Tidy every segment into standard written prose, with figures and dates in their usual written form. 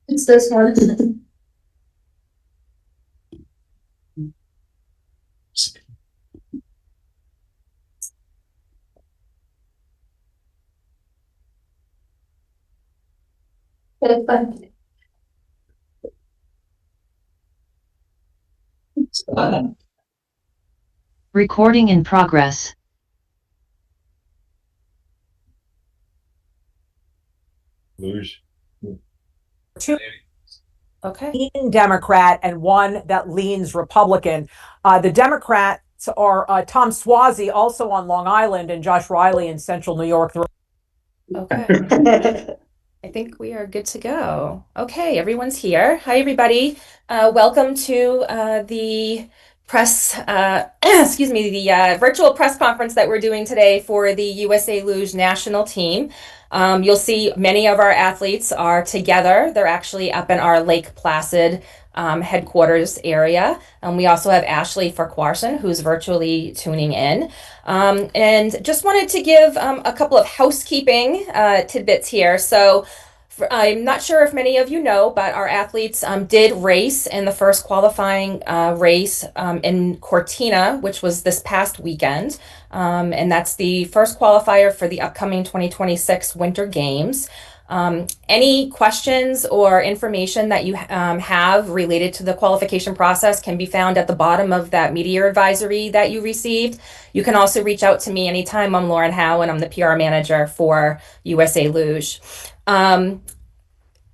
It's this one. Okay, fine. Recording in progress. Luge. Two. Okay. Democrat and one that leans Republican. The Democrats are Tom Suozzi, also on Long Island, and Josh Riley in Central New York. Okay. I think we are good to go. Okay, everyone's here. Hi, everybody. Welcome to the press, excuse me, the virtual press conference that we're doing today for the USA Luge National Team. You'll see many of our athletes are together. They're actually up in our Lake Placid headquarters area. We also have Ashley Farquharson, who's virtually tuning in. And just wanted to give a couple of housekeeping tidbits here. So I'm not sure if many of you know, but our athletes did race in the first qualifying race in Cortina, which was this past weekend. And that's the first qualifier for the upcoming 2026 Winter Games. Any questions or information that you have related to the qualification process can be found at the bottom of that media advisory that you received. You can also reach out to me anytime. I'm Lauren Howe, and I'm the PR manager for USA Luge.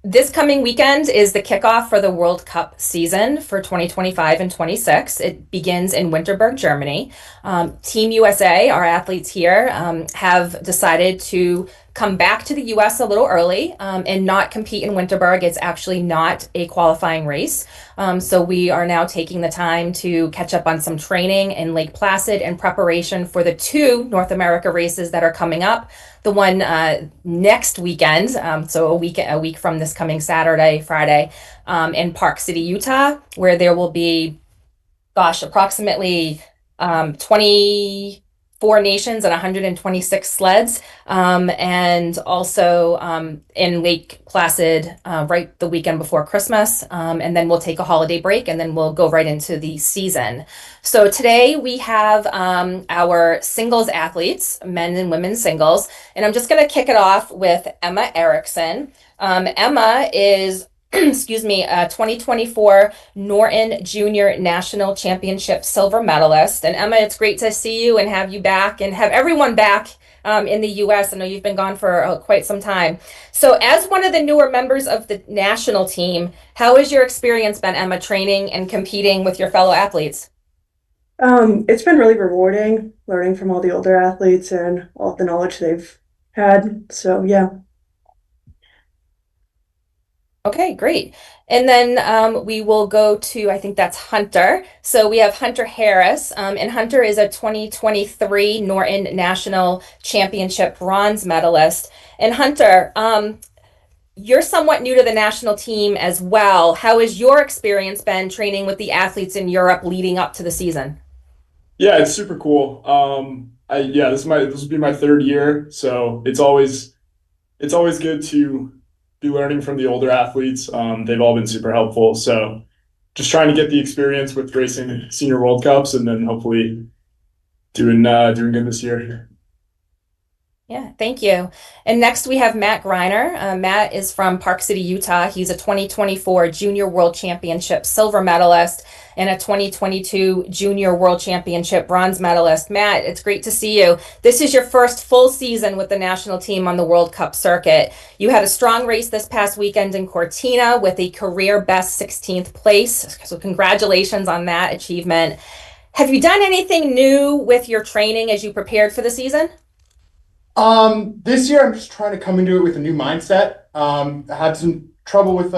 This coming weekend is the kickoff for the World Cup season for 2025 and 26. It begins in Winterberg, Germany. Team USA, our athletes here, have decided to come back to the US a little early and not compete in Winterberg. It's actually not a qualifying race. So we are now taking the time to catch up on some training in Lake Placid in preparation for the two North America races that are coming up. The one next weekend, so a week from this coming Saturday, Friday, in Park City, Utah, where there will be, approximately 24 nations and 126 sleds, and also in Lake Placid right the weekend before Christmas, and then we'll take a holiday break, and then we'll go right into the season. So today we have our singles athletes, men and women singles, and I'm just going to kick it off with Emma Erickson. Emma is excuse me, a 2024 Norton Junior National Championship silver medalist. And Emma, it's great to see you and have you back and have everyone back in the US. I know you've been gone for quite some time. So as one of the newer members of the national team, how has your experience been, Emma, training and competing with your fellow athletes? It's been really rewarding learning from all the older athletes and all of the knowledge they've had. So yeah. Okay, great. And then we will go to, I think that's Hunter. So we have Hunter Harris, and Hunter is a 2023 Norton National Championship bronze medalist. And Hunter, you're somewhat new to the national team as well. How has your experience been training with the athletes in Europe leading up to the season? Yeah, it's super cool. This will be my third year, so it's always good to be learning from the older athletes. They've all been super helpful. So just trying to get the experience with racing senior World Cups and then hopefully doing good this year. Yeah, thank you. And next we have Matt Greiner. Matt is from Park City, Utah. He's a 2024 Junior World Championship silver medalist and a 2022 Junior World Championship bronze medalist. Matt, it's great to see you. This is your first full season with the national team on the World Cup circuit. You had a strong race this past weekend in Cortina with a career best 16th place. So congratulations on that achievement. Have you done anything new with your training as you prepared for the season? This year I'm just trying to come into it with a new mindset. I had some trouble with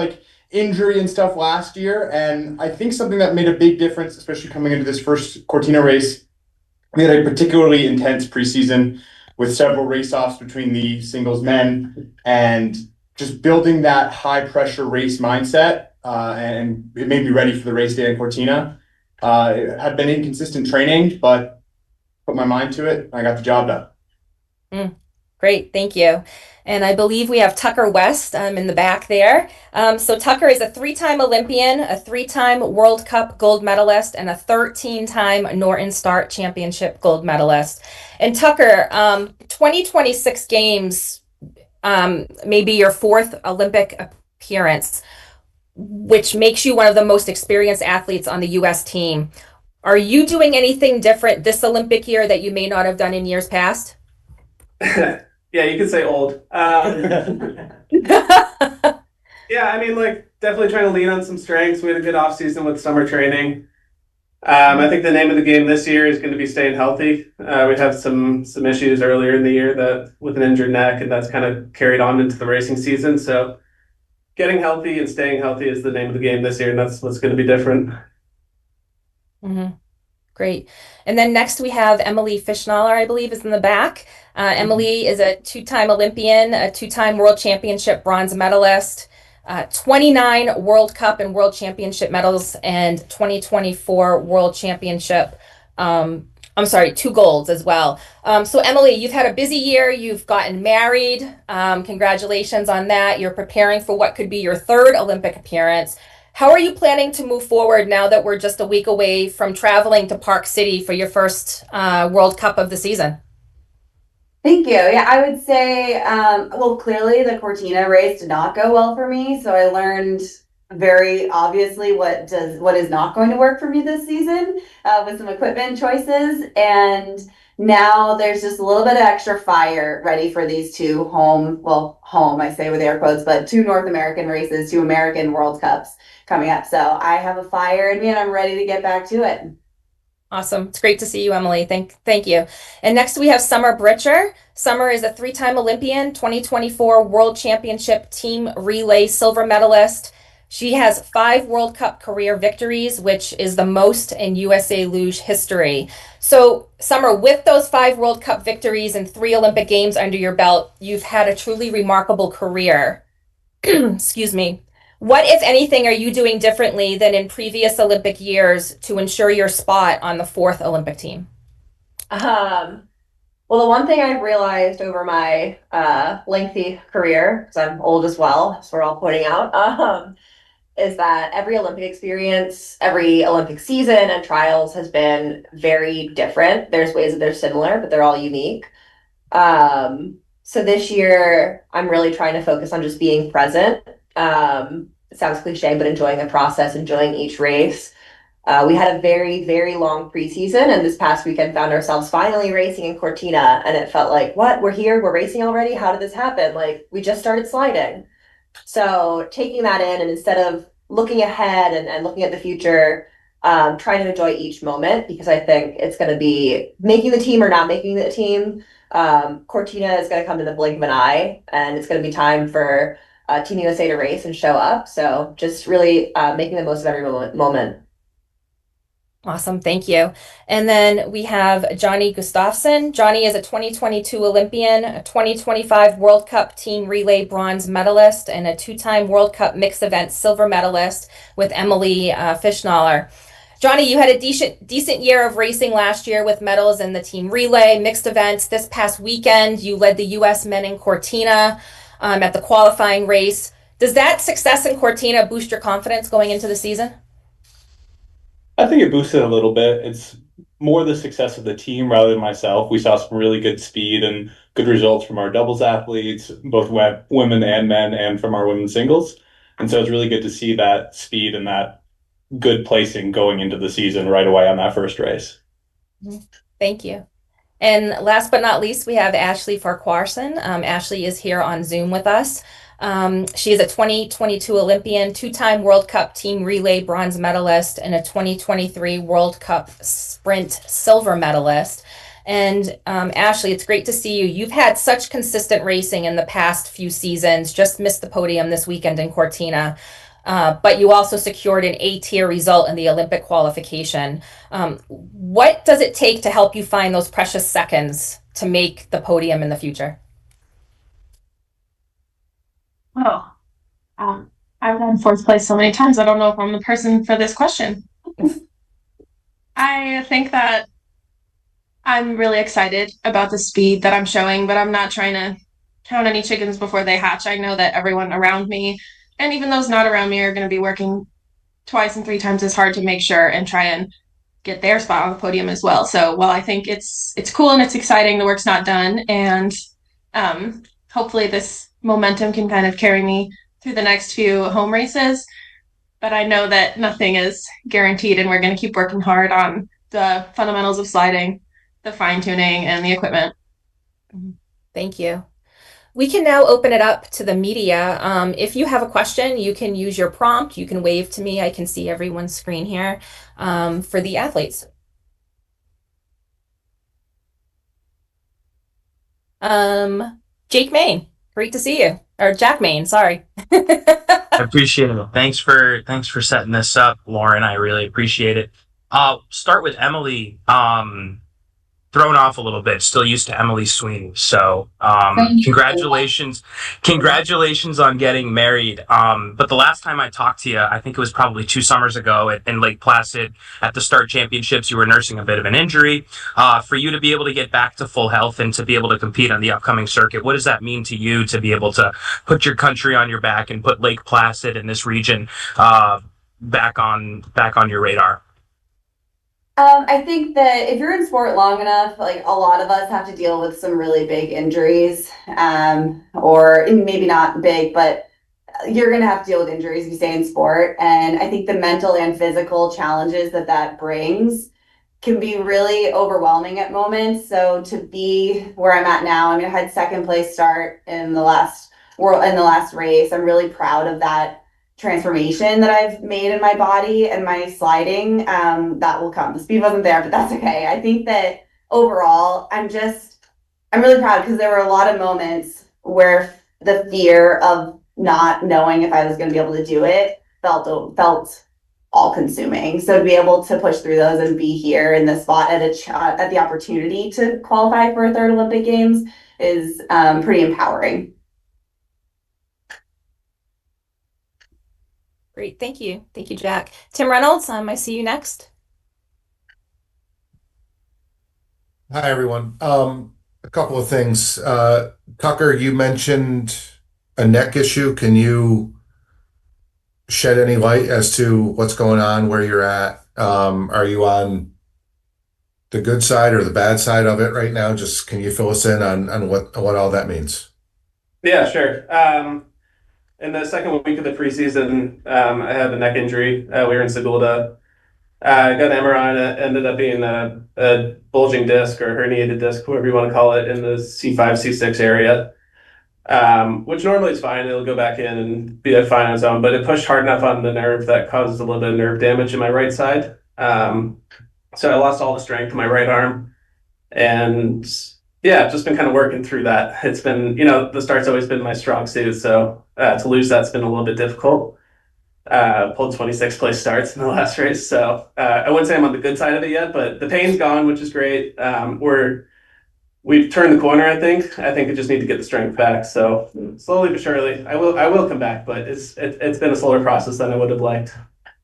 injury and stuff last year, and I think something that made a big difference, especially coming into this first Cortina race, we had a particularly intense preseason with several race-offs between the singles men, and just building that high-pressure race mindset, and it made me ready for the race day in Cortina. It had been inconsistent training, but put my mind to it, and I got the job done. Great, thank you. And I believe we have Tucker West in the back there. So Tucker is a 3-time Olympian, a 3-time World Cup gold medalist, and a 13-time Norton Star Championship gold medalist. And Tucker, 2026 games may be your 4th Olympic appearance, which makes you one of the most experienced athletes on the U.S. team. Are you doing anything different this Olympic year that you may not have done in years past? Yeah, you could say old. Yeah, I mean, like, definitely trying to lean on some strengths. We had a good off season with summer training. I think the name of the game this year is going to be staying healthy. We had some issues earlier in the year that with an injured neck, and that's kind of carried on into the racing season. So getting healthy and staying healthy is the name of the game this year, and that's what's going to be different. Mm-hmm. Great. And then next we have Emily Fischnaller, I believe, is in the back. Emily is a 2-time Olympian, a 2-time World Championship bronze medalist, 29 World Cup and World Championship medals, and 2024 World Championship, 2 golds as well. So Emily, you've had a busy year. You've gotten married. Congratulations on that. You're preparing for what could be your 3rd Olympic appearance. How are you planning to move forward now that we're just a week away from traveling to Park City for your first World Cup of the season? Thank you. Yeah, I would say, well, clearly the Cortina race did not go well for me. So I learned very obviously what is not going to work for me this season with some equipment choices. And now there's just a little bit of extra fire ready for these 2 home, I say with air quotes, but 2 North American races, 2 American World Cups coming up. So I have a fire in me and I'm ready to get back to it. Awesome. It's great to see you, Emily. Thank you. And next we have Summer Britcher. Summer is a 3-time Olympian, 2024 World Championship Team Relay silver medalist. She has 5 World Cup career victories, which is the most in USA Luge history. So, Summer, with those 5 World Cup victories and 3 Olympic Games under your belt, you've had a truly remarkable career. Excuse me. What, if anything, are you doing differently than in previous Olympic years to ensure your spot on the 4th Olympic team? Well, the one thing I've realized over my lengthy career, because I'm old as well, as we're all pointing out, is that every Olympic experience, every Olympic season and trials has been very different. There's ways that they're similar, but they're all unique. So this year, I'm really trying to focus on just being present. It sounds cliche, but enjoying the process, enjoying each race. We had a very, very long preseason, and this past weekend found ourselves finally racing in Cortina, and it felt like, what? We're here? We're racing already? How did this happen? Like, we just started sliding. So taking that in, and instead of looking ahead and looking at the future, trying to enjoy each moment, because I think it's going to be making the team or not making the team. Cortina is going to come in the blink of an eye, and it's going to be time for Team USA to race and show up. So just really making the most of every moment. Awesome. Thank you. And then we have Johnny Gustafsson. Johnny is a 2022 Olympian, a 2025 World Cup Team Relay bronze medalist, and a 2-time World Cup mixed event silver medalist with Emily Fischnaller. Johnny, you had a decent year of racing last year with medals in the team relay, mixed events. This past weekend, you led the U.S. men in Cortina at the qualifying race. Does that success in Cortina boost your confidence going into the season? I think it boosted a little bit. It's more the success of the team rather than myself. We saw some really good speed and good results from our doubles athletes, both women and men, and from our women's singles. And so it's really good to see that speed and that good placing going into the season right away on that first race. Thank you. And last but not least, we have Ashley Farquharson. Ashley is here on Zoom with us. She is a 2022 Olympian, 2-time World Cup Team Relay bronze medalist, and a 2023 World Cup Sprint silver medalist. And Ashley, it's great to see you. You've had such consistent racing in the past few seasons, just missed the podium this weekend in Cortina. But you also secured an A-tier result in the Olympic qualification. What does it take to help you find those precious seconds to make the podium in the future? Oh, I've won 4th place so many times. I don't know if I'm the person for this question. I think that I'm really excited about the speed that I'm showing, but I'm not trying to count any chickens before they hatch. I know that everyone around me, and even those not around me, are going to be working twice and 3 times as hard to make sure and try and get their spot on the podium as well. So while I think it's cool and it's exciting, the work's not done, and hopefully this momentum can kind of carry me through the next few home races. But I know that nothing is guaranteed, and we're going to keep working hard on the fundamentals of sliding, the fine tuning, and the equipment. Thank you. We can now open it up to the media. If you have a question, you can use your prompt. You can wave to me. I can see everyone's screen here for the athletes. Jake Main, great to see you. Or Jack Main, sorry. I appreciate it. Thanks for setting this up, Lauren. I really appreciate it. Start with Emily. Thrown off a little bit, still used to Emily Sweeney. So congratulations on getting married. But the last time I talked to you, I think it was probably 2 summers ago in Lake Placid at the Start Championships, you were nursing a bit of an injury. For you to be able to get back to full health and to be able to compete on the upcoming circuit, what does that mean to you to be able to put your country on your back and put Lake Placid and this region back on your radar? I think that if you're in sport long enough, like a lot of us have to deal with some really big injuries, or maybe not big, but you're going to have to deal with injuries if you stay in sport. And I think the mental and physical challenges that brings can be really overwhelming at moments. So to be where I'm at now, I mean, I had second place start in the last race. I'm really proud of that transformation that I've made in my body and my sliding. That will come. The speed wasn't there, but that's okay. I think that overall, I'm really proud because there were a lot of moments where the fear of not knowing if I was going to be able to do it felt all consuming. So to be able to push through those and be here in this spot at the opportunity to qualify for a third Olympic Games is pretty empowering. Great, thank you. Thank you, Jack. Tim Reynolds, I see you next. Hi, everyone. A couple of things. Tucker, you mentioned a neck issue. Can you shed any light as to what's going on, where you're at? Are you on the good side or the bad side of it right now? Just can you fill us in on what all that means? Yeah, sure. In the second week of the preseason, I had a neck injury. We were in Segulda. I got an MRI, and it ended up being a bulging disc or herniated disc, whatever you want to call it, in the C5, C6 area, which normally is fine. It'll go back in and be fine on its own, but it pushed hard enough on the nerve that caused a little bit of nerve damage in my right side. So I lost all the strength in my right arm, and yeah, I've just been kind of working through that. It's been, the start's always been my strong suit, so to lose that's been a little bit difficult. Pulled 26th place starts in the last race, so I wouldn't say I'm on the good side of it yet, but the pain's gone, which is great. We've turned the corner, I think. I think I just need to get the strength back. So slowly but surely, I will come back, but it's been a slower process than I would have liked.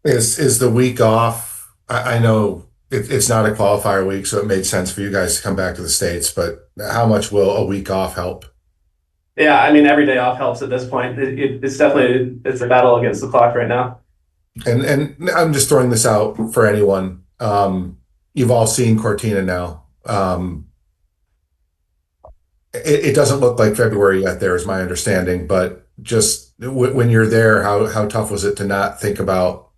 Is the week off? I know it's not a qualifier week, so it made sense for you guys to come back to the States, but how much will a week off help? Yeah, I mean, every day off helps at this point. It's definitely a battle against the clock right now. And I'm just throwing this out for anyone. You've all seen Cortina now. It doesn't look like February yet there, is my understanding, but just when you're there, how tough was it to not think about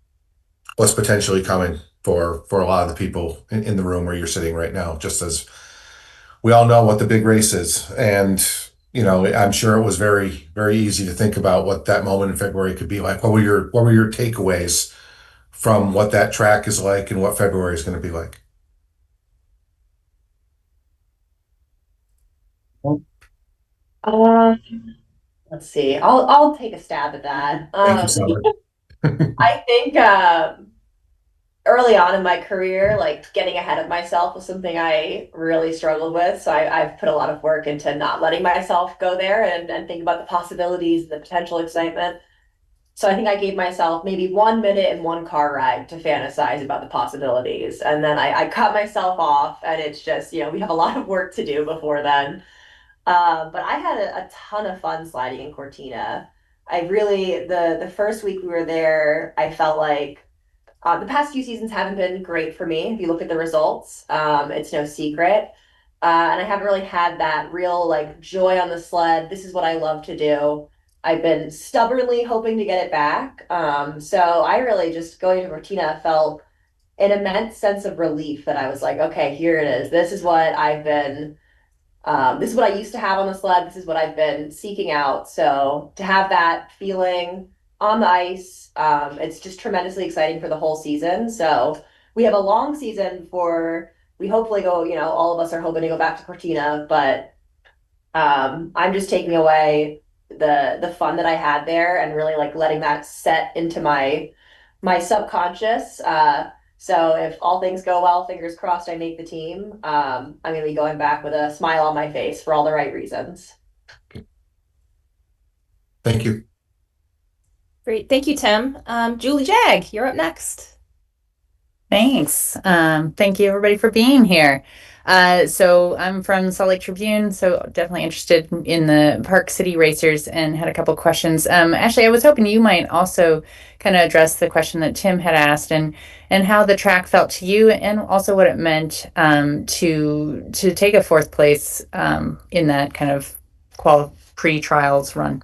what's potentially coming for a lot of the people in the room where you're sitting right now, just as we all know what the big race is. And, I'm sure it was very, very easy to think about what that moment in February could be like. What were your takeaways from what that track is like and what February is going to be like? Let's see. I'll take a stab at that. Thank you, Summer. I think early on in my career, like getting ahead of myself was something I really struggled with. So I've put a lot of work into not letting myself go there and think about the possibilities, the potential excitement. So I think I gave myself maybe 1 minute and one car ride to fantasize about the possibilities. And then I cut myself off, and it's just, we have a lot of work to do before then. But I had a ton of fun sliding in Cortina. I really, the first week we were there, I felt like the past few seasons haven't been great for me. If you look at the results, it's no secret. And I haven't really had that real like joy on the sled. This is what I love to do. I've been stubbornly hoping to get it back. So I really just going to Cortina felt an immense sense of relief that I was like, okay, here it is. This is what I've been this is what I used to have on the sled. This is what I've been seeking out. So to have that feeling on the ice, it's just tremendously exciting for the whole season. So we have a long season we hopefully go, all of us are hoping to go back to Cortina, but I'm just taking away the fun that I had there and really like letting that set into my subconscious. So if all things go well, fingers crossed, I make the team. I'm going to be going back with a smile on my face for all the right reasons. Thank you. Great. Thank you, Tim. Julie Jag, you're up next. Thanks. Thank you everybody for being here. So I'm from Salt Lake Tribune, so definitely interested in the Park City racers and had a couple questions. Ashley, I was hoping you might also kind of address the question that Tim had asked and how the track felt to you and also what it meant to take a fourth place in that kind of pre-trials run.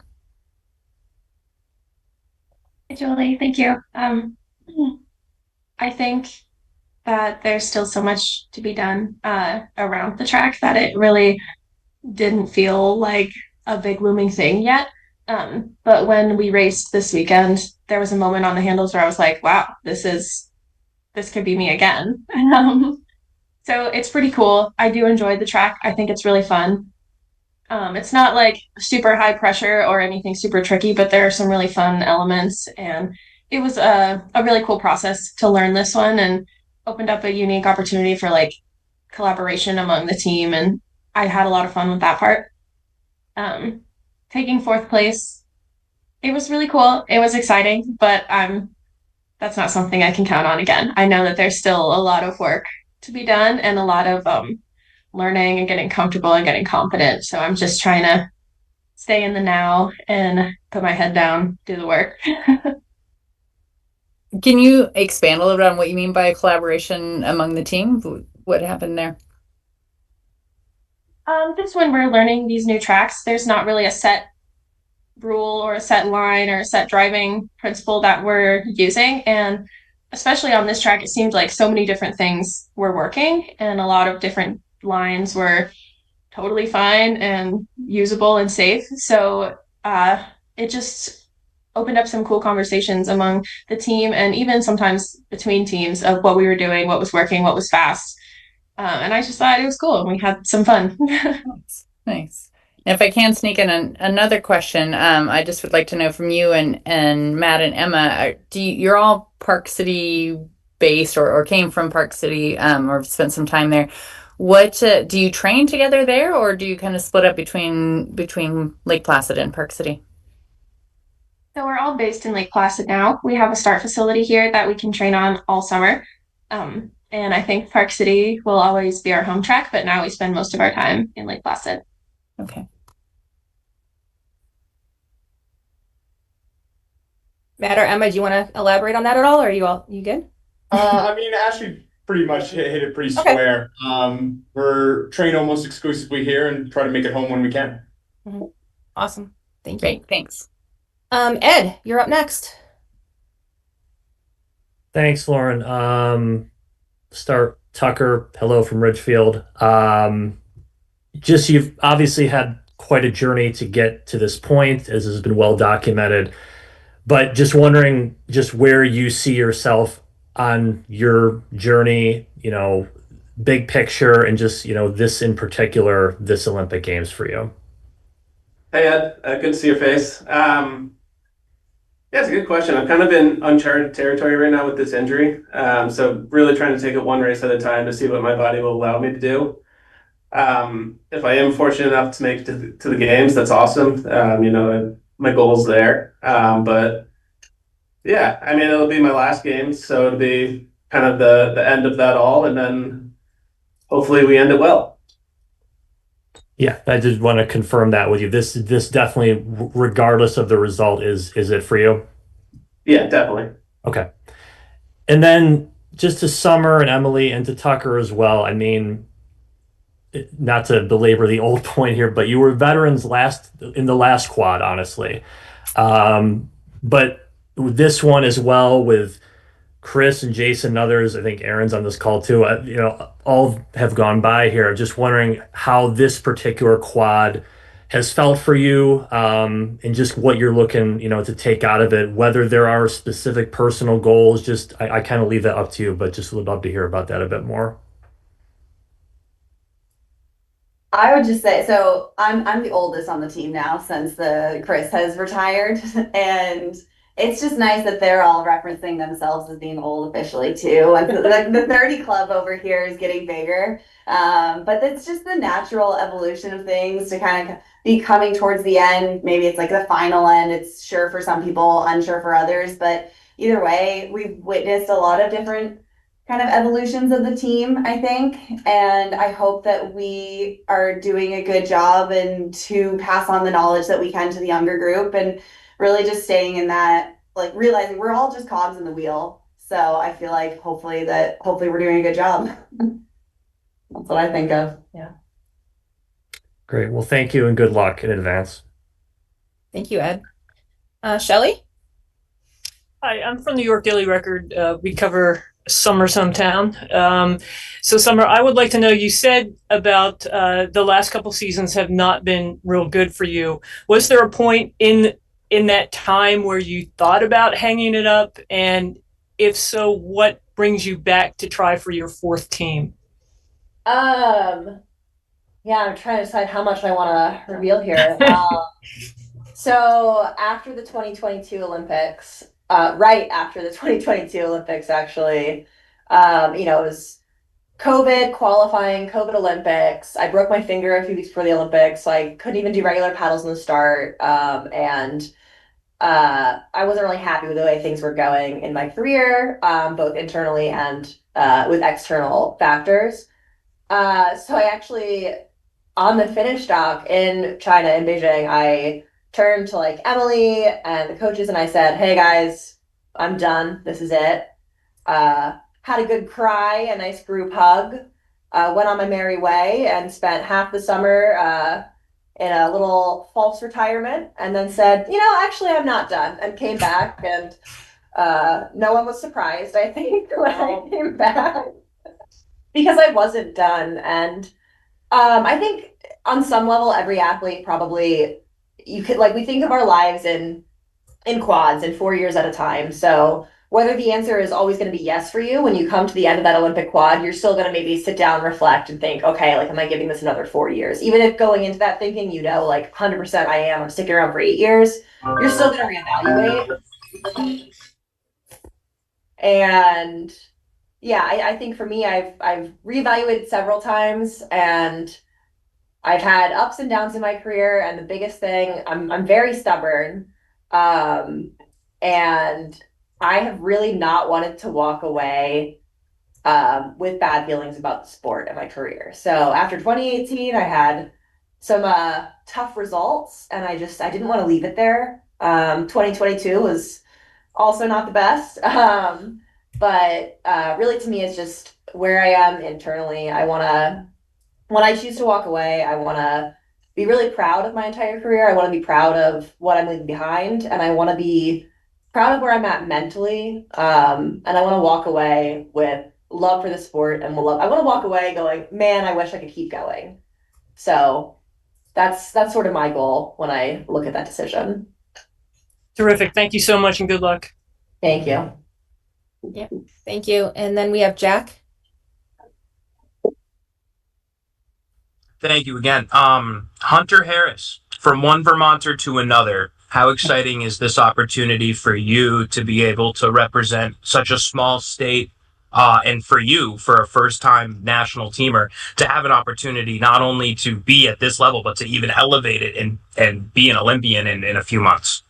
Hey, Julie, thank you. I think that there's still so much to be done around the track that it really didn't feel like a big looming thing yet. But when we raced this weekend, there was a moment on the handles where I was like, wow, this could be me again. So it's pretty cool. I do enjoy the track. I think it's really fun. It's not like super high pressure or anything super tricky, but there are some really fun elements, and it was a really cool process to learn this one and opened up a unique opportunity for like collaboration among the team, and I had a lot of fun with that part. Taking fourth place, it was really cool. It was exciting, but that's not something I can count on again. I know that there's still a lot of work to be done and a lot of learning and getting comfortable and getting confident. So I'm just trying to stay in the now and put my head down, do the work. Can you expand a little bit on what you mean by collaboration among the team? What happened there? This when we're learning these new tracks, there's not really a set rule or a set line or a set driving principle that we're using. And especially on this track, it seemed like so many different things were working and a lot of different lines were totally fine and usable and safe. So it just opened up some cool conversations among the team and even sometimes between teams of what we were doing, what was working, what was fast. And I just thought it was cool and we had some fun. Nice. And if I can sneak in another question, I just would like to know from you and Matt and Emma, you're all Park City based or came from Park City or spent some time there. What do you train together there, or do you kind of split up between Lake Placid and Park City? So we're all based in Lake Placid now. We have a start facility here that we can train on all summer. And I think Park City will always be our home track, but now we spend most of our time in Lake Placid. Okay. Matt or Emma, do you want to elaborate on that at all, or are you good? I mean, Ashley pretty much hit it pretty square. We're trained almost exclusively here and try to make it home when we can. Mm-hmm. Awesome. Thank you. Great. Thanks. Ed, you're up next. Thanks, Lauren. Start Tucker. Hello from Ridgefield. You've obviously had quite a journey to get to this point, as has been well documented. But just wondering where you see yourself on your journey, big picture, and this in particular, this Olympic Games for you. Hey, Ed. Good to see your face. Yeah, it's a good question. I'm kind of in uncharted territory right now with this injury. So really trying to take it one race at a time to see what my body will allow me to do. If I am fortunate enough to make it to the games, that's awesome. My goal's there. But Yeah, I mean, it'll be my last game, so it'll be kind of the end of that all, and then hopefully we end it well. Yeah, I just want to confirm that with you. This definitely, regardless of the result, is it for you? Yeah, definitely. Okay. And then just to Summer and Emily and to Tucker as well. I mean, not to belabor the old point here, but you were veterans in the last quad, honestly. But this one as well with Chris and Jason and others, I think Aaron's on this call too. All have gone by here. Just wondering how this particular quad has felt for you, and just what you're looking, to take out of it. Whether there are specific personal goals, just I kind of leave that up to you, but just would love to hear about that a bit more. I would just say, so I'm the oldest on the team now since the Chris has retired, and it's just nice that they're all referencing themselves as being old officially too. And like the 30 club over here is getting bigger, but it's just the natural evolution of things to kind of be coming towards the end. Maybe it's like the final end. It's sure for some people, unsure for others, but either way, we've witnessed a lot of different kind of evolutions of the team, I think. And I hope that we are doing a good job and to pass on the knowledge that we can to the younger group and really just staying in that, like realizing we're all just cogs in the wheel. So I feel like hopefully we're doing a good job. That's what I think of. Yeah. Great. Well, thank you and good luck in advance. Thank you, Ed. Shelly? Hi, I'm from the York Daily Record. We cover Summer's hometown. So Summer, I would like to know, you said about the last couple seasons have not been real good for you. Was there a point in that time where you thought about hanging it up? And if so, what brings you back to try for your fourth team? Yeah, I'm trying to decide how much I want to reveal here. So after the 2022 Olympics, right after the 2022 Olympics, actually, it was COVID qualifying, COVID Olympics. I broke my finger a few weeks before the Olympics, so I couldn't even do regular paddles in the start. And I wasn't really happy with the way things were going in my career, both internally and with external factors. So I actually, on the finish dock in China, in Beijing, I turned to like Emily and the coaches and I said, hey guys, I'm done. This is it. Had a good cry, a nice group hug, went on my merry way and spent half the summer in a little false retirement, and then said, actually I'm not done, and came back, and no one was surprised, I think, when I came back, because I wasn't done. And I think on some level, every athlete probably, we think of our lives in quads in 4 years at a time. So whether the answer is always going to be yes for you, when you come to the end of that Olympic quad, you're still going to maybe sit down, reflect, and think, okay, like, am I giving this another 4 years? Even if going into that thinking, 100% I'm sticking around for 8 years, you're still going to reevaluate. And yeah, I think for me, I've reevaluated several times, and I've had ups and downs in my career. And the biggest thing, I'm very stubborn. And I have really not wanted to walk away with bad feelings about the sport and my career. So after 2018, I had some tough results, and I didn't want to leave it there. 2022 was also not the best. But really, to me, it's just where I am internally. When I choose to walk away, I want to be really proud of my entire career. I want to be proud of what I'm leaving behind, and I want to be proud of where I'm at mentally. And I want to walk away with love for the sport, and I want to walk away going, man, I wish I could keep going. So that's sort of my goal when I look at that decision. Terrific. Thank you so much, and good luck. Thank you. Yeah, thank you. And then we have Jack. Thank you again. Hunter Harris, from one Vermonter to another, how exciting is this opportunity for you to be able to represent such a small state, and for you, for a first-time national teamer, to have an opportunity not only to be at this level, but to even elevate it and be an Olympian in a few months?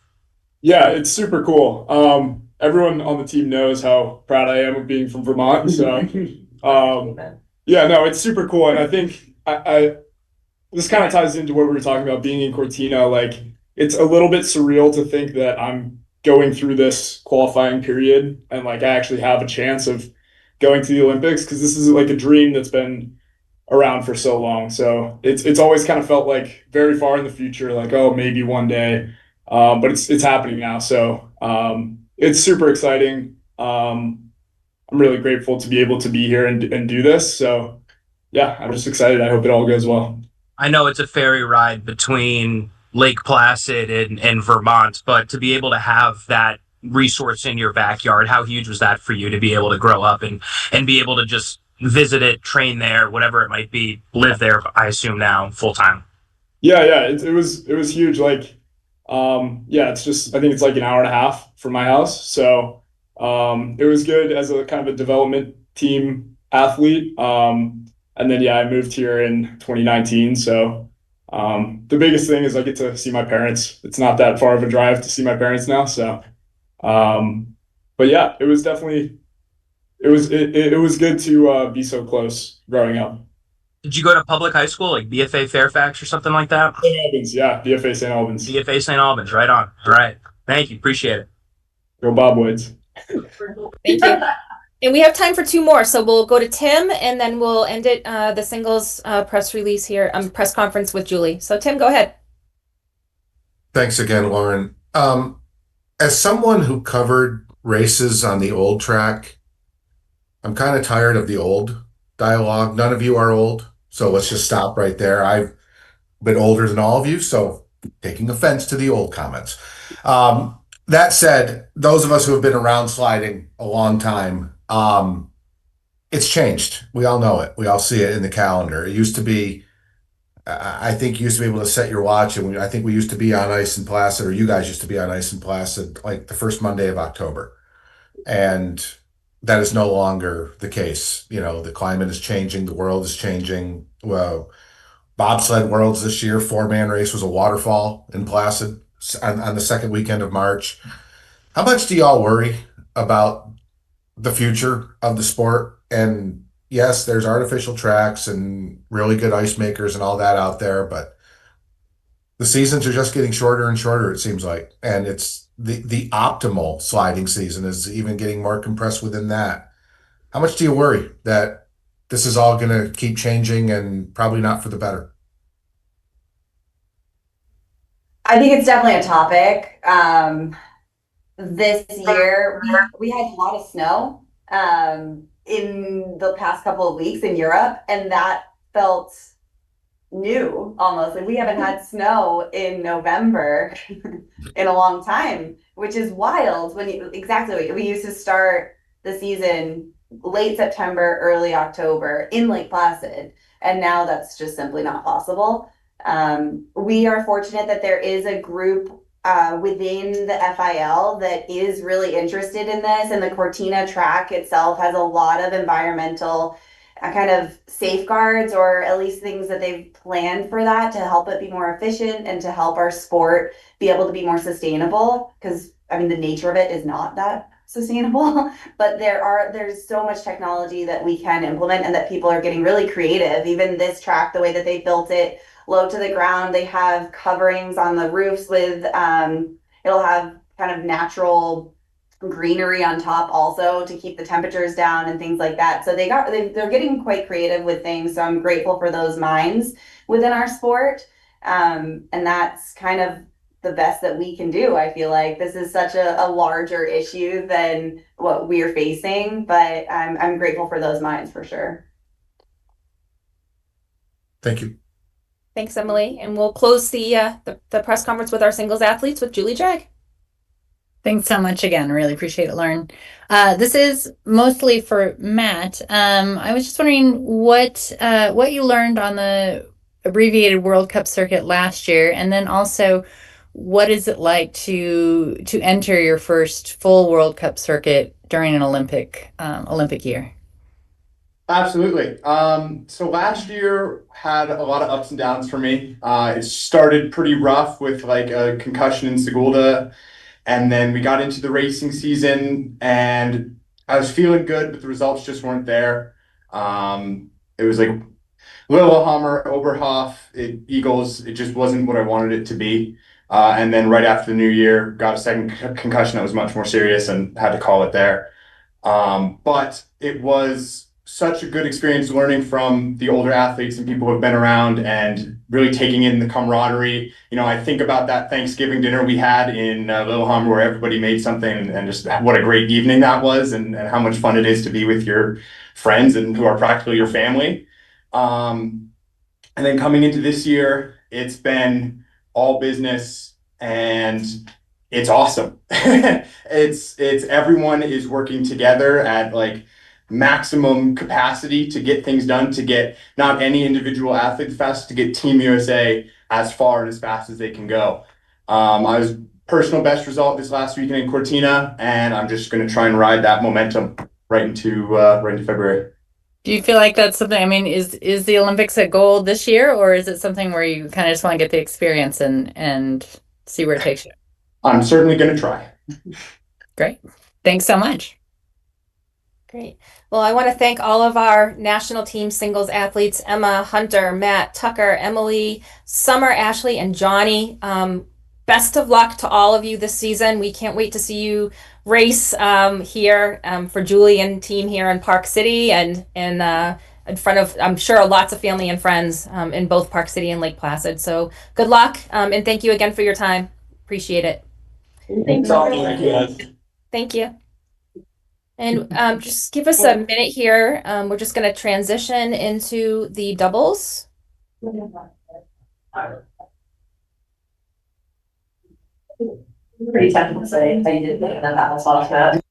Yeah, it's super cool. everyone on the team knows how proud I am of being from Vermont. So, yeah, no, it's super cool. And I think I this kind of ties into what we were talking about being in Cortina. Like, it's a little bit surreal to think that I'm going through this qualifying period and like I actually have a chance of going to the Olympics, because this is like a dream that's been around for so long. So it's always kind of felt like very far in the future, like, oh, maybe one day. But it's happening now. So it's super exciting. I'm really grateful to be able to be here and do this. So yeah, I'm just excited. I hope it all goes well. I know it's a ferry ride between Lake Placid and Vermont, but to be able to have that resource in your backyard, how huge was that for you to be able to grow up and be able to just visit it, train there, whatever it might be, live there, I assume now full time? Yeah, it was huge. Like, yeah, it's just, I think it's like an hour and a half from my house. So it was good as a kind of a development team athlete. And then, yeah, I moved here in 2019. So the biggest thing is I get to see my parents. It's not that far of a drive to see my parents now. So, but yeah, it was definitely, it was good to be so close growing up. Did you go to public high school, like BFA Fairfax or something like that? St. Albans, yeah, BFA St. Albans. BFA St. Albans, right on. All right. Thank you. Appreciate it. Go Bobwoods. Thank you. And we have time for two more, so we'll go to Tim, and then we'll end it the singles press release here, press conference with Julie. So Tim, go ahead. Thanks again, Lauren. As someone who covered races on the old track, I'm kind of tired of the old dialogue. None of you are old, so let's just stop right there. I've been older than all of you, so taking offense to the old comments. That said, those of us who have been around sliding a long time, it's changed. We all know it. We all see it in the calendar. It used to be, I think you used to be able to set your watch, and I think we used to be on ice in Placid, or you guys used to be on ice in Placid, like the first Monday of October. And that is no longer the case. You know, the climate is changing. The world is changing. Well, bobsled worlds this year, 4-man race was a waterfall in Placid on the second weekend of March. How much do y'all worry about the future of the sport? And yes, there's artificial tracks and really good ice makers and all that out there, but the seasons are just getting shorter and shorter, it seems like. And it's the optimal sliding season is even getting more compressed within that. How much do you worry that this is all going to keep changing and probably not for the better? I think it's definitely a topic. This year, we had a lot of snow in the past couple of weeks in Europe, and that felt new almost. Like we haven't had snow in November in a long time, which is wild. We used to start the season late September, early October in Lake Placid, and now that's just simply not possible. We are fortunate that there is a group within the FIL that is really interested in this, and the Cortina track itself has a lot of environmental kind of safeguards, or at least things that they've planned for that to help it be more efficient and to help our sport be able to be more sustainable, because I mean the nature of it is not that sustainable. But there's so much technology that we can implement and that people are getting really creative. Even this track, the way that they built it low to the ground, they have coverings on the roofs with it'll have kind of natural greenery on top also to keep the temperatures down and things like that. So they're getting quite creative with things. So I'm grateful for those minds within our sport. And that's kind of the best that we can do. I feel like this is such a larger issue than what we're facing, but I'm grateful for those minds for sure. Thank you. Thanks, Emily. And we'll close the press conference with our singles athletes with Julie Dragg. Thanks so much again. Really appreciate it, Lauren. This is mostly for Matt. I was just wondering what you learned on the abbreviated World Cup circuit last year, and then also what is it like to enter your first full World Cup circuit during an Olympic year? Absolutely. So last year had a lot of ups and downs for me. It started pretty rough with like a concussion in Segulda. And then we got into the racing season and I was feeling good, but the results just weren't there. It was like Lillehammer, Oberhof, Eagles, it just wasn't what I wanted it to be. And then right after the new year, got a second concussion that was much more serious and had to call it there. But it was such a good experience learning from the older athletes and people who have been around and really taking in the camaraderie. You know, I think about that Thanksgiving dinner we had in Lillehammer where everybody made something and just what a great evening that was and how much fun it is to be with your friends and who are practically your family. And then coming into this year, it's been all business and it's awesome. It's everyone is working together at like maximum capacity to get things done, to get not any individual athlete fast, to get Team USA as far and as fast as they can go. I was personal best result this last weekend in Cortina, and I'm just going to try and ride that momentum right into February. Do you feel like that's something, I mean, is the Olympics a goal this year, or is it something where you kind of just want to get the experience and see where it takes you? I'm certainly going to try. Great. Thanks so much. Great. Well, I want to thank all of our national team singles athletes, Emma, Hunter, Matt, Tucker, Emily, Summer, Ashley, and Johnny. Best of luck to all of you this season. We can't wait to see you race here for Julie and team here in Park City and in front of, I'm sure, lots of family and friends in both Park City and Lake Placid. So good luck and thank you again for your time. Appreciate it. Thanks all. Thank you, guys. Thank you. And just give us a minute here. We're just going to transition into the doubles. Pretty technical to say how you did that, and then that was off that.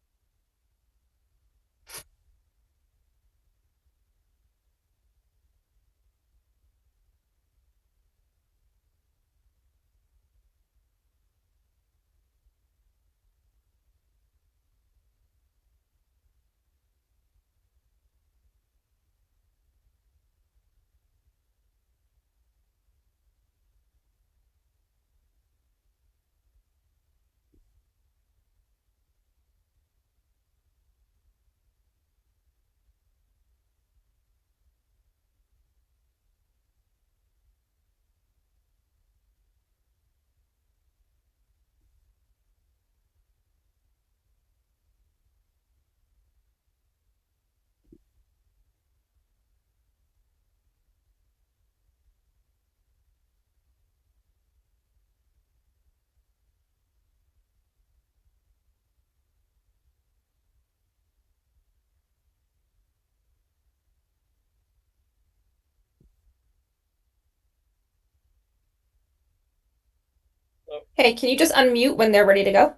Hey, can you just unmute when they're ready to go?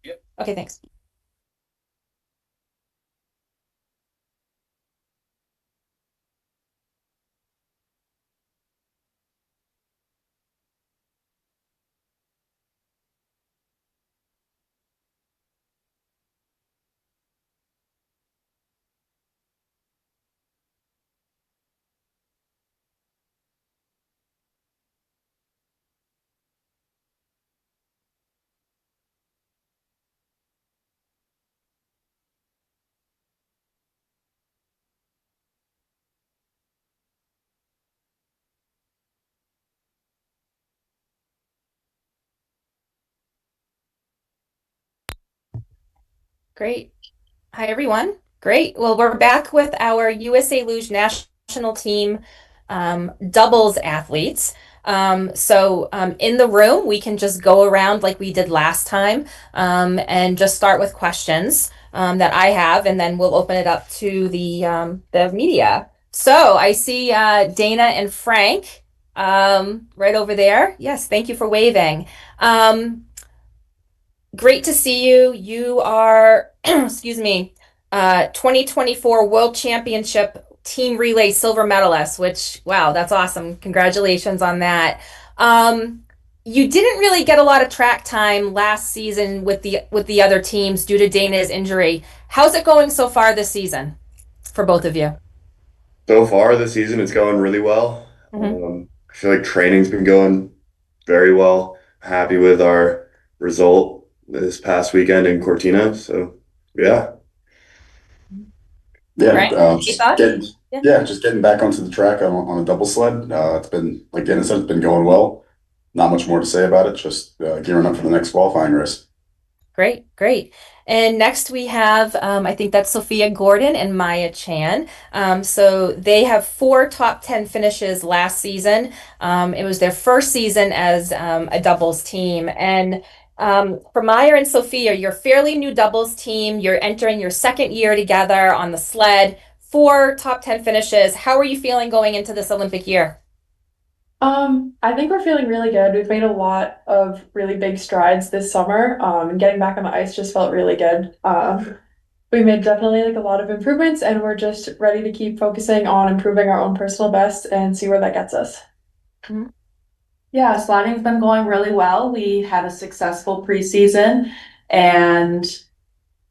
Yep. Okay, thanks. Great. Hi, everyone. Great. Well, we're back with our USA Luge National Team doubles athletes. In the room, we can just go around like we did last time and just start with questions that I have, and then we'll open it up to the media. So I see Dana and Frank right over there. Yes, thank you for waving. Great to see you. You are, excuse me, 2024 World Championship Team Relay silver medalist, which, wow, that's awesome. Congratulations on that. You didn't really get a lot of track time last season with the other teams due to Dana's injury. How's it going so far this season for both of you? So far this season, it's going really well. I feel like training's been going very well. Happy with our result this past weekend in Cortina. So yeah. Yeah, Right. Any thoughts? just getting back onto the track on a double sled. It's been, like Dana said, it's been going well. Not much more to say about it. Just gearing up for the next qualifying race. Great, great. And next we have, I think that's Sophia Gordon and Maya Chan. So they have 4 top 10 finishes last season. It was their first season as a doubles team. And for Maya and Sophia, you're a fairly new doubles team. You're entering your second year together on the sled. 4 top 10 finishes. How are you feeling going into this Olympic year? I think we're feeling really good. We've made a lot of really big strides this summer, and getting back on the ice just felt really good. We made definitely like a lot of improvements, and we're just ready to keep focusing on improving our own personal best and see where that gets us. Yeah, sliding's been going really well. We had a successful preseason, and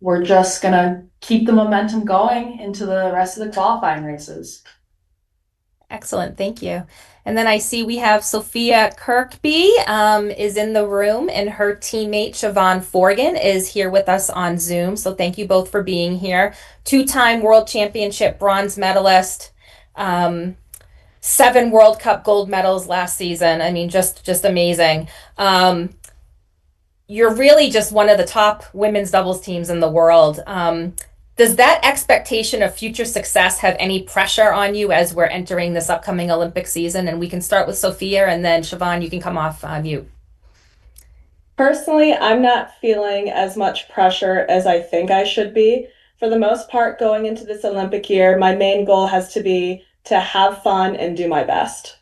we're just gonna keep the momentum going into the rest of the qualifying races. Excellent, thank you. And then I see we have Sophia Kirkby is in the room, and her teammate Siobhan Forgan is here with us on Zoom. So thank you both for being here. 2-time World Championship bronze medalist, 7 World Cup gold medals last season. I mean, just amazing. You're really just one of the top women's doubles teams in the world. Does that expectation of future success have any pressure on you as we're entering this upcoming Olympic season? And we can start with Sophia, and then Siobhan, you can come off mute. Personally, I'm not feeling as much pressure as I think I should be. For the most part, going into this Olympic year, my main goal has to be to have fun and do my best.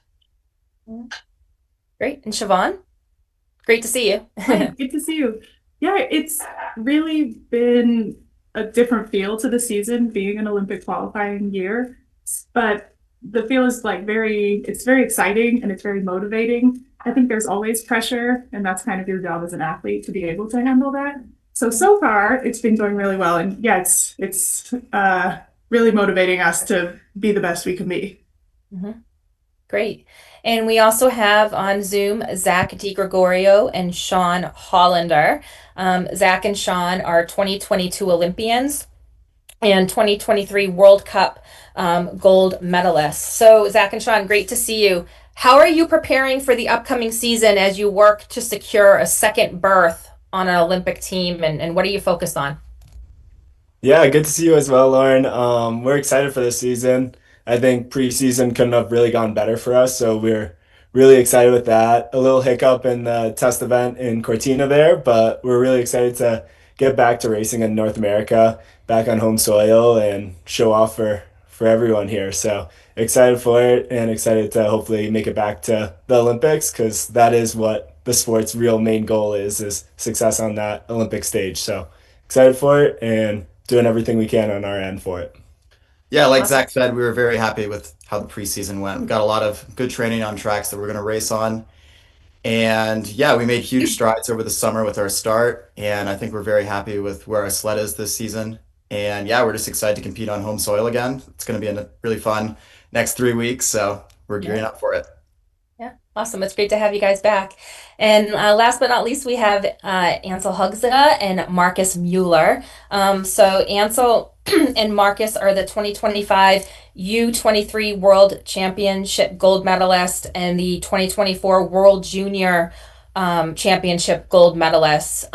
Great. And Siobhan, great to see you. Hi, good to see you. Yeah, it's really been a different feel to the season being an Olympic qualifying year, but the feel is like it's very exciting and it's very motivating. I think there's always pressure, and that's kind of your job as an athlete to be able to handle that. So far it's been going really well, and yeah, it's really motivating us to be the best we can be. Great. And we also have on Zoom Zach DiGregorio and Sean Hollander. Zach and Sean are 2022 Olympians and 2023 World Cup gold medalists. So Zach and Sean, great to see you. How are you preparing for the upcoming season as you work to secure a second berth on an Olympic team, and what are you focused on? Yeah, good to see you as well, Lauren. We're excited for this season. I think preseason couldn't have really gone better for us, so we're really excited with that. A little hiccup in the test event in Cortina there, but we're really excited to get back to racing in North America, back on home soil, and show off for everyone here. So excited for it, and excited to hopefully make it back to the Olympics, because that is what the sport's real main goal is success on that Olympic stage. So excited for it and doing everything we can on our end for it. Yeah, like Zach said, we were very happy with how the preseason went. We got a lot of good training on tracks that we're going to race on. And yeah, we made huge strides over the summer with our start. And I think we're very happy with where our sled is this season. And yeah, we're just excited to compete on home soil again. It's going to be a really fun next 3 weeks. So we're gearing up for it. Yeah, awesome. It's great to have you guys back. And last but not least, we have Ansel Hugzada and Marcus Mueller. So Ansel and Marcus are the 2025 U23 World Championship gold medalist and the 2024 World Junior Championship gold medalists.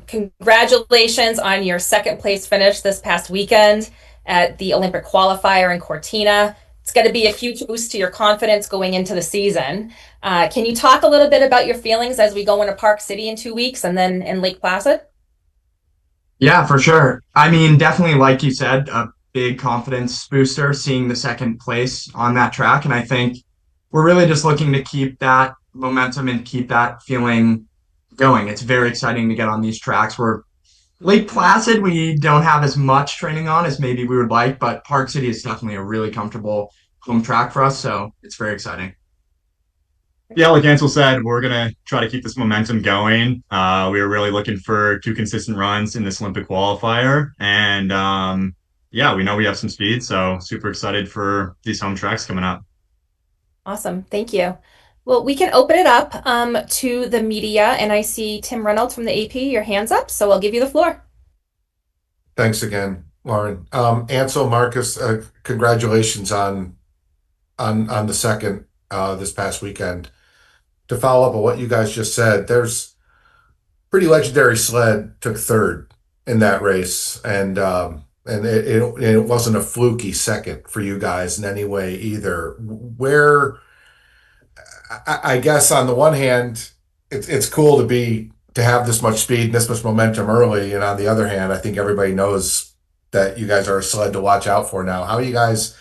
Congratulations on your second place finish this past weekend at the Olympic qualifier in Cortina. It's going to be a huge boost to your confidence going into the season. Can you talk a little bit about your feelings as we go into Park City in 2 weeks and then in Lake Placid? Yeah, for sure. I mean, definitely, like you said, a big confidence booster seeing the second place on that track. And I think we're really just looking to keep that momentum and keep that feeling going. It's very exciting to get on these tracks. Lake Placid, we don't have as much training on as maybe we would like, but Park City is definitely a really comfortable home track for us. So it's very exciting. Yeah, like Ansel said, we're going to try to keep this momentum going. We were really looking for 2 consistent runs in this Olympic qualifier. And yeah, we know we have some speed. So super excited for these home tracks coming up. Awesome. Thank you. Well, we can open it up to the media, and I see Tim Reynolds from the AP, your hand's up, so I'll give you the floor. Thanks again, Lauren. Ansel, Marcus, congratulations on the second this past weekend. To follow up on what you guys just said, there's pretty legendary sled took third in that race, and it wasn't a fluky second for you guys in any way either. Where I guess on the one hand, it's cool to have this much speed and this much momentum early, and on the other hand, I think everybody knows that you guys are a sled to watch out for now. How are you guys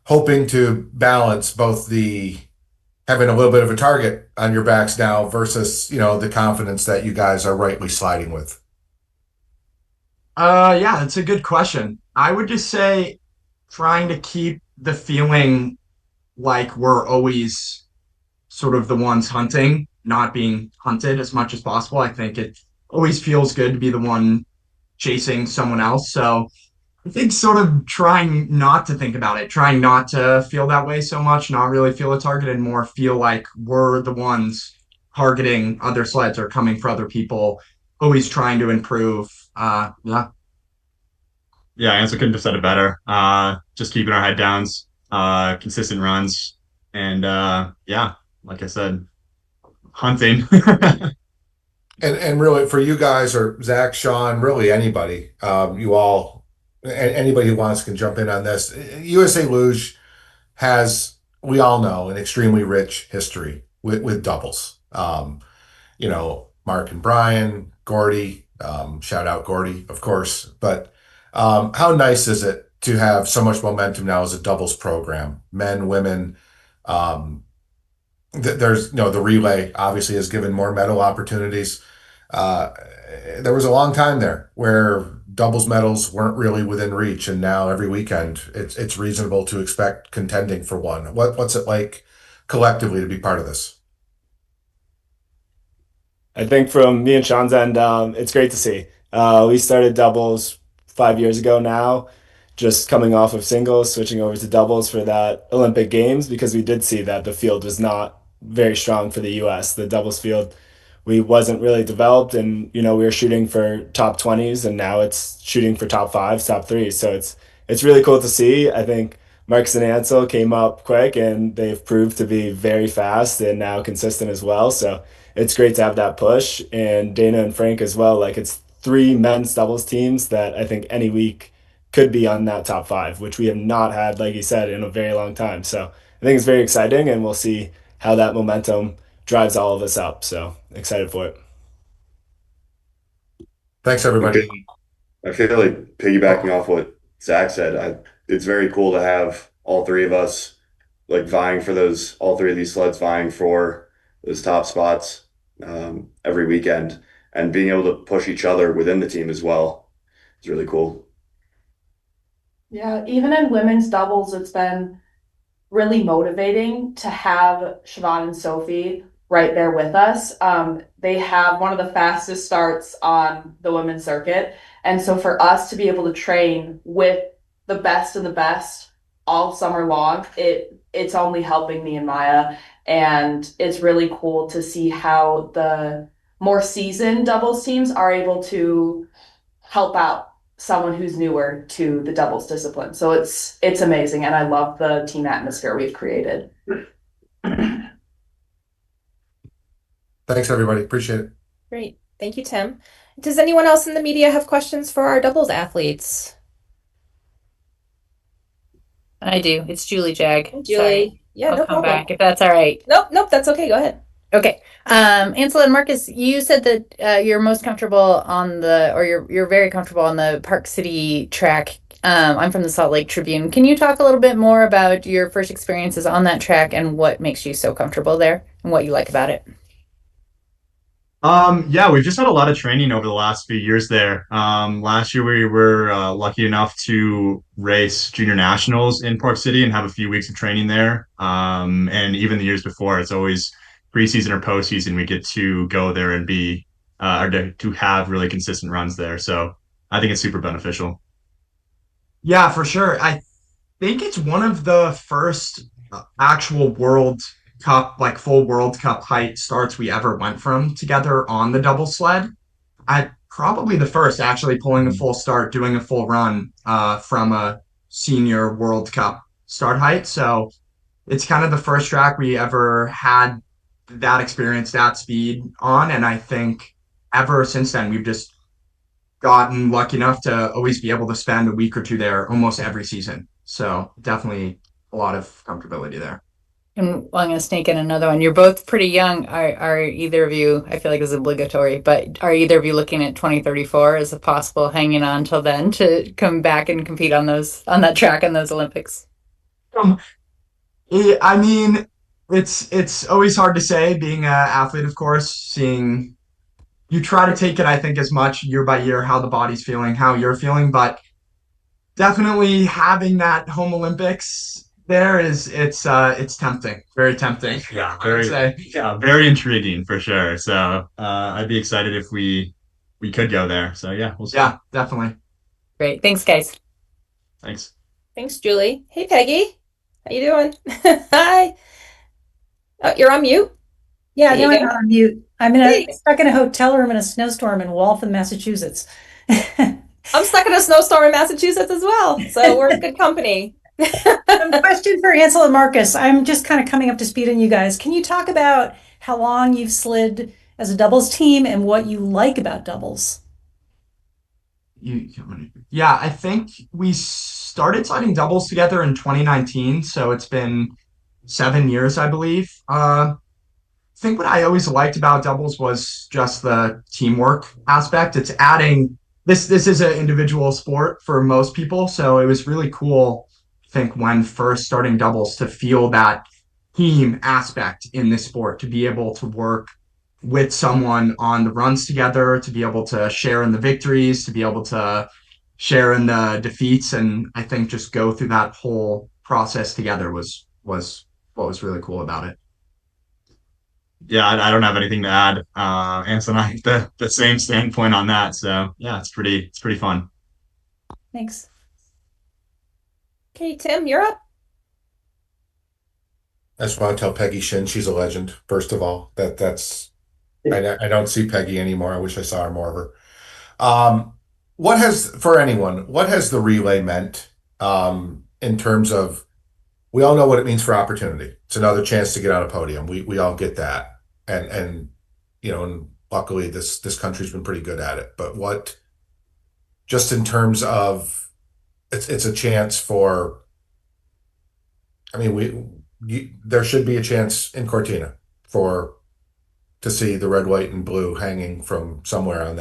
hoping to balance both the having a little bit of a target on your backs now versus, the confidence that you guys are rightly sliding with? Yeah, that's a good question. I would just say trying to keep the feeling like we're always sort of the ones hunting, not being hunted as much as possible. I think it always feels good to be the one chasing someone else. So I think sort of trying not to think about it, trying not to feel that way so much, not really feel a target, and more feel like we're the ones targeting other sleds or coming for other people, always trying to improve. Yeah. Yeah, Ansel couldn't have said it better. Just keeping our head downs, consistent runs, and yeah, like I said, hunting. And really for you guys, or Zach, Sean, really anybody, anybody who wants can jump in on this. USA Luge has, we all know, an extremely rich history with doubles. Mark and Brian, Gordy, shout out Gordy, of course. But how nice is it to have so much momentum now as a doubles program, men, women? There's, the relay obviously has given more medal opportunities. There was a long time there where doubles medals weren't really within reach, and now every weekend it's reasonable to expect contending for one. What's it like collectively to be part of this? I think from me and Sean's end, it's great to see. We started doubles 5 years ago now, just coming off of singles, switching over to doubles for that Olympic Games, because we did see that the field was not very strong for the US. The doubles field, we wasn't really developed, and we were shooting for top 20s, and now it's shooting for top 5s, top 3s. So it's really cool to see. I think Marcus and Ansel came up quick, and they've proved to be very fast and now consistent as well. So it's great to have that push, and Dana and Frank as well. Like, it's 3 men's doubles teams that I think any week could be on that top 5, which we have not had, like you said, in a very long time. So I think it's very exciting, and we'll see how that momentum drives all of us up. So excited for it. Thanks, everybody. I feel like piggybacking off what Zach said, it's very cool to have all 3 of us like vying for all 3 of these sleds vying for those top spots every weekend, and being able to push each other within the team as well. It's really cool. Yeah, even in women's doubles, it's been really motivating to have Siobhan and Sophie right there with us. They have one of the fastest starts on the women's circuit. And so for us to be able to train with the best of the best all summer long, it's only helping me and Maya. And it's really cool to see how the more seasoned doubles teams are able to help out someone who's newer to the doubles discipline. So it's amazing, and I love the team atmosphere we've created. Thanks, everybody. Appreciate it. Great. Thank you, Tim. Does anyone else in the media have questions for our doubles athletes? I do. It's Julie Jag. Julie. Sorry. Yeah, I'll no come problem. back if that's all right. Nope, that's okay. Go ahead. Okay. Ansel and Marcus, you said that you're most comfortable on you're very comfortable on the Park City track. I'm from the Salt Lake Tribune. Can you talk a little bit more about your first experiences on that track and what makes you so comfortable there and what you like about it? Yeah, we've just had a lot of training over the last few years there. Last year we were lucky enough to race junior nationals in Park City and have a few weeks of training there. And even the years before, it's always preseason or postseason, we get to go there and be or to have really consistent runs there. So I think it's super beneficial. Yeah, for sure. I think it's one of the first actual world Cup, like full World Cup height starts we ever went from together on the double sled. I probably the first actually pulling a full start, doing a full run from a senior World Cup start height. So it's kind of the first track we ever had that experience, that speed on. And I think ever since then, we've just gotten lucky enough to always be able to spend a week or two there almost every season. So definitely a lot of comfortability there. And I'm going to sneak in another one. You're both pretty young. Are either of you, I feel like it's obligatory, but are either of you looking at 2034 as a possible hanging on till then to come back and compete on that track in those Olympics? I mean, it's always hard to say being an athlete, of course, seeing you try to take it, I think, as much year by year, how the body's feeling, how you're feeling, but definitely having that home Olympics there it's tempting, very tempting. Yeah, very intriguing for sure. So I'd be excited if we could go there. So yeah, we'll see. Yeah, definitely. Great. Thanks, guys. Thanks. Thanks, Julie. Hey, Peggy. How you doing? Hi. Oh, you're on mute. Yeah, There no, you I'm go. on mute. I'm stuck in a hotel room in a snowstorm in Waltham, Massachusetts. I'm stuck in a snowstorm in Massachusetts as well, so we're in good company. Question for Ansel and Marcus. I'm just kind of coming up to speed on you guys. Can you talk about how long you've slid as a doubles team and what you like about doubles? Yeah, I think we started sliding doubles together in 2019, so it's been 7 years, I believe. I think what I always liked about doubles was just the teamwork aspect. It's adding this is an individual sport for most people, so it was really cool, I think, when first starting doubles to feel that team aspect in this sport, to be able to work with someone on the runs together, to be able to share in the victories, to be able to share in the defeats, and I think just go through that whole process together was what was really cool about it. Yeah, I don't have anything to add. Ansel and I have the same standpoint on that. So yeah, it's pretty fun. Thanks. Okay, Tim, you're up. I just want to tell Peggy Shin she's a legend. First of all, that's I don't see Peggy anymore. I wish I saw her more of her. What has the relay meant in terms of, we all know what it means for opportunity. It's another chance to get on a podium. We all get that. And and luckily this country's been pretty good at it. But what, just in terms of, it's a chance for, I mean, there should be a chance in Cortina to see the red, white, and blue hanging from somewhere on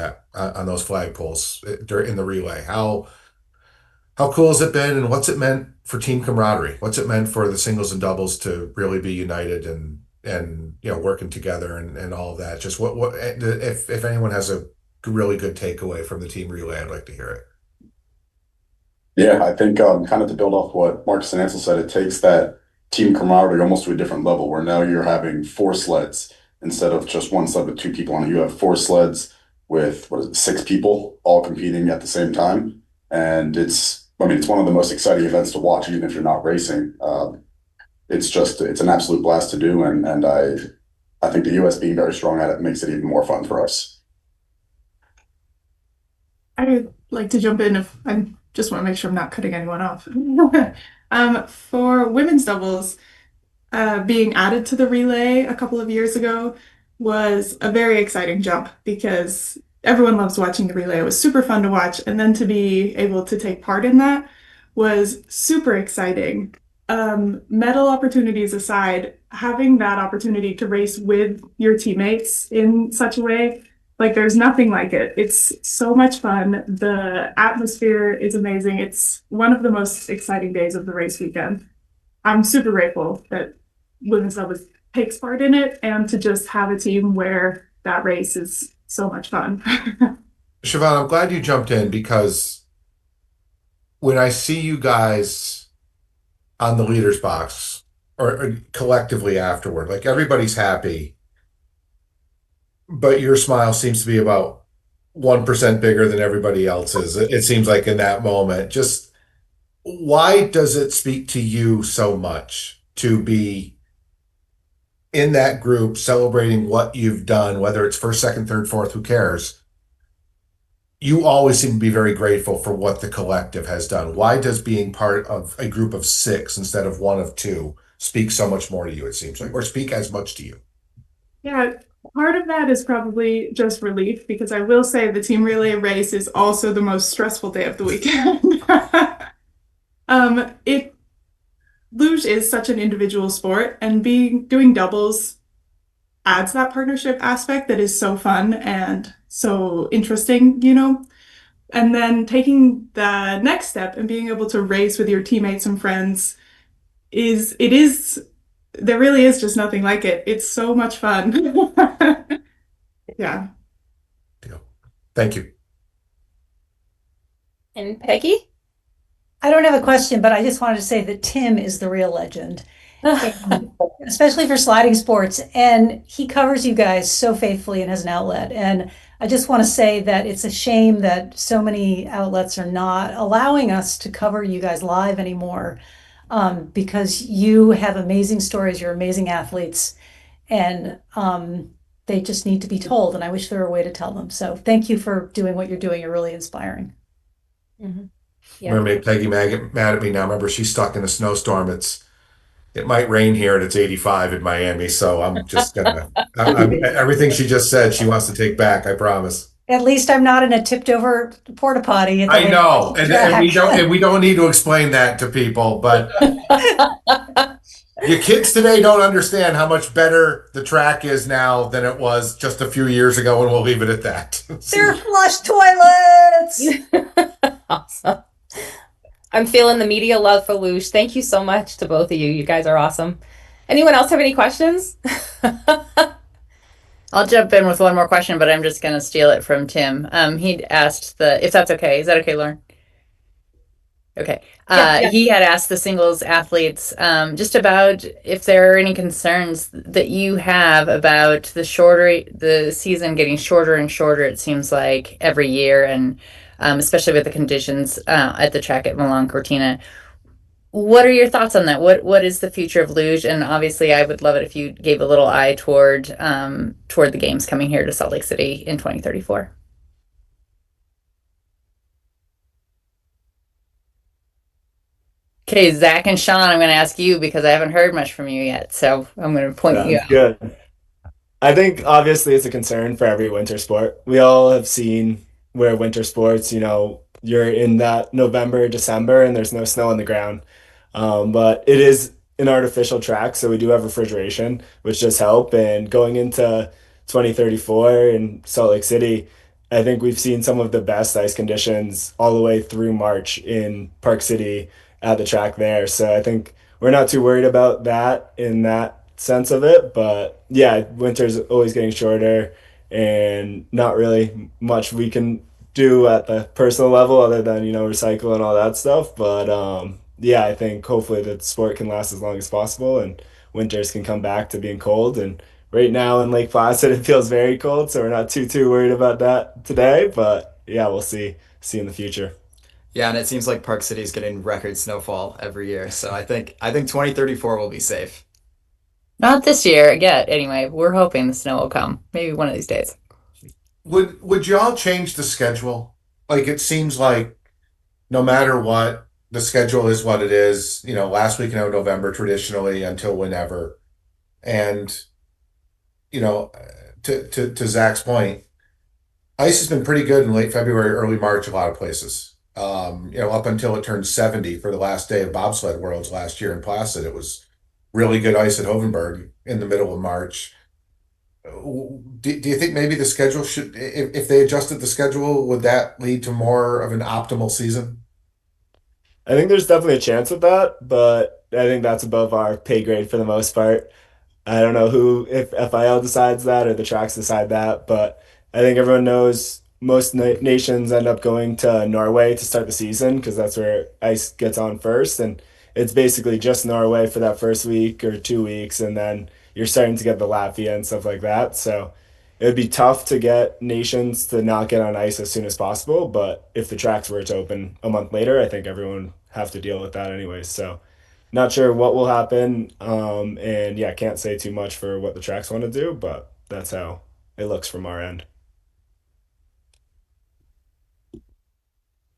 those flagpoles in the relay. How cool has it been, and what's it meant for team camaraderie? What's it meant for the singles and doubles to really be united and working together and all of that? Just what if anyone has a really good takeaway from the team relay, I'd like to hear it. Yeah, I think kind of to build off what Marcus and Ansel said, it takes that team camaraderie almost to a different level, where now you're having 4 sleds instead of just one sled with 2 people on it. You have 4 sleds with 6 people all competing at the same time, and it's one of the most exciting events to watch, even if you're not racing. It's an absolute blast to do, and I think the US being very strong at it makes it even more fun for us. I'd like to jump in if I just want to make sure I'm not cutting anyone off. For women's doubles, being added to the relay a couple of years ago was a very exciting jump, because everyone loves watching the relay. It was super fun to watch, and then to be able to take part in that was super exciting. Medal opportunities aside, having that opportunity to race with your teammates in such a way, like, there's nothing like it. It's so much fun. The atmosphere is amazing. It's one of the most exciting days of the race weekend. I'm super grateful that women's doubles takes part in it, and to just have a team where that race is so much fun. Siobhan, I'm glad you jumped in, because when I see you guys on the leaders box or collectively afterward, like, everybody's happy, but your smile seems to be about 1% bigger than everybody else's. It seems like in that moment. Just why does it speak to you so much to be in that group celebrating what you've done, whether it's first, second, third, fourth, who cares? You always seem to be very grateful for what the collective has done. Why does being part of a group of 6 instead of one of 2 speak so much more to you, it seems like, or speak as much to you? Yeah, part of that is probably just relief, because I will say the team relay race is also the most stressful day of the weekend. It luge is such an individual sport, and doing doubles adds that partnership aspect that is so fun and so interesting, And then taking the next step and being able to race with your teammates and friends there really is just nothing like it. It's so much fun. Yeah. Thank you. And Peggy? I don't have a question, but I just wanted to say that Tim is the real legend, especially for sliding sports. And he covers you guys so faithfully and has an outlet. And I just want to say that it's a shame that so many outlets are not allowing us to cover you guys live anymore, because you have amazing stories, you're amazing athletes, and they just need to be told. And I wish there were a way to tell them. So thank you for doing what you're doing. You're really inspiring. Mm-hmm. Yeah. Remember, make Peggy mad at me now. Remember, she's stuck in a snowstorm. It might rain here and it's 85 in Miami. So I'm just gonna everything she just said, she wants to take back. I promise. At least I'm not in a tipped over porta potty. I know, and we don't need to explain that to people, but your kids today don't understand how much better the track is now than it was just a few years ago, and we'll leave it at that. They're flush toilets. Awesome. I'm feeling the media love for luge. Thank you so much to both of you. You guys are awesome. Anyone else have any questions? I'll jump in with one more question, but I'm just going to steal it from Tim. He'd asked if that's okay. Is that okay, Lauren? Okay. Yeah. He had asked the singles athletes just about if there are any concerns that you have about the season getting shorter and shorter, it seems like, every year, and especially with the conditions at the track at Milan Cortina. What are your thoughts on that? What is the future of luge? And obviously, I would love it if you gave a little eye toward the games coming here to Salt Lake City in 2034. Okay, Zach and Sean, I'm going to ask you because I haven't heard much from you yet. So I'm going to point you out. Good. I think obviously it's a concern for every winter sport. We all have seen where winter sports, you're in that November, December, and there's no snow on the ground. But it is an artificial track, so we do have refrigeration, which does help. And going into 2034 in Salt Lake City, I think we've seen some of the best ice conditions all the way through March in Park City at the track there. So I think we're not too worried about that in that sense of it. But yeah, winter's always getting shorter and not really much we can do at the personal level other than, recycle and all that stuff. But yeah, I think hopefully the sport can last as long as possible and winters can come back to being cold. And right now in Lake Placid, it feels very cold, so we're not too worried about that today. But yeah, we'll see in the future. Yeah, and it seems like Park City is getting record snowfall every year. So I think 2034 will be safe. Not this year yet, anyway. We're hoping the snow will come. Maybe one of these days. Would y'all change the schedule? Like, it seems like no matter what, the schedule is what it is. Last weekend of November traditionally until whenever. And, to Zach's point, ice has been pretty good in late February, early March, a lot of places. Up until it turned 70 for the last day of Bobsled Worlds last year in Placid. It was really good ice at Hovenberg in the middle of March. Do you think maybe the schedule should, if they adjusted the schedule, would that lead to more of an optimal season? I think there's definitely a chance of that, but I think that's above our pay grade for the most part. I don't know if FIL decides that or the tracks decide that, but I think everyone knows most nations end up going to Norway to start the season because that's where ice gets on first. And it's basically just Norway for that first week or 2 weeks, and then you're starting to get the Latvia and stuff like that. So it would be tough to get nations to not get on ice as soon as possible. But if the tracks were to open a month later, I think everyone would have to deal with that anyway. So not sure what will happen. And yeah, can't say too much for what the tracks want to do, but that's how it looks from our end.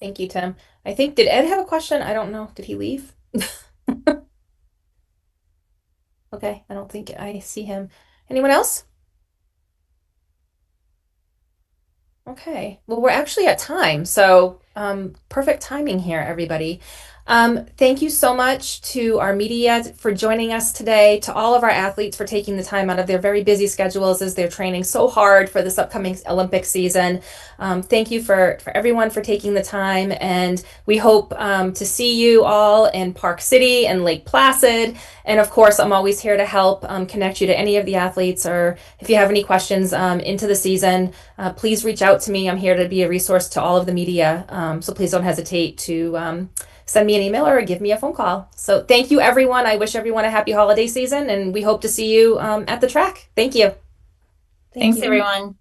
Thank you, Tim. I think, did Ed have a question? I don't know. Did he leave? Okay, I don't think I see him. Anyone else? Okay, well, we're actually at time, so perfect timing here, everybody. Thank you so much to our media for joining us today, to all of our athletes for taking the time out of their very busy schedules as they're training so hard for this upcoming Olympic season. Thank you for everyone for taking the time, and we hope to see you all in Park City and Lake Placid. And of course, I'm always here to help connect you to any of the athletes, or if you have any questions into the season, please reach out to me. I'm here to be a resource to all of the media. So please don't hesitate to send me an email or give me a phone call. So thank you, everyone. I wish everyone a happy holiday season, and we hope to see you at the track. Thank you. Thanks, everyone.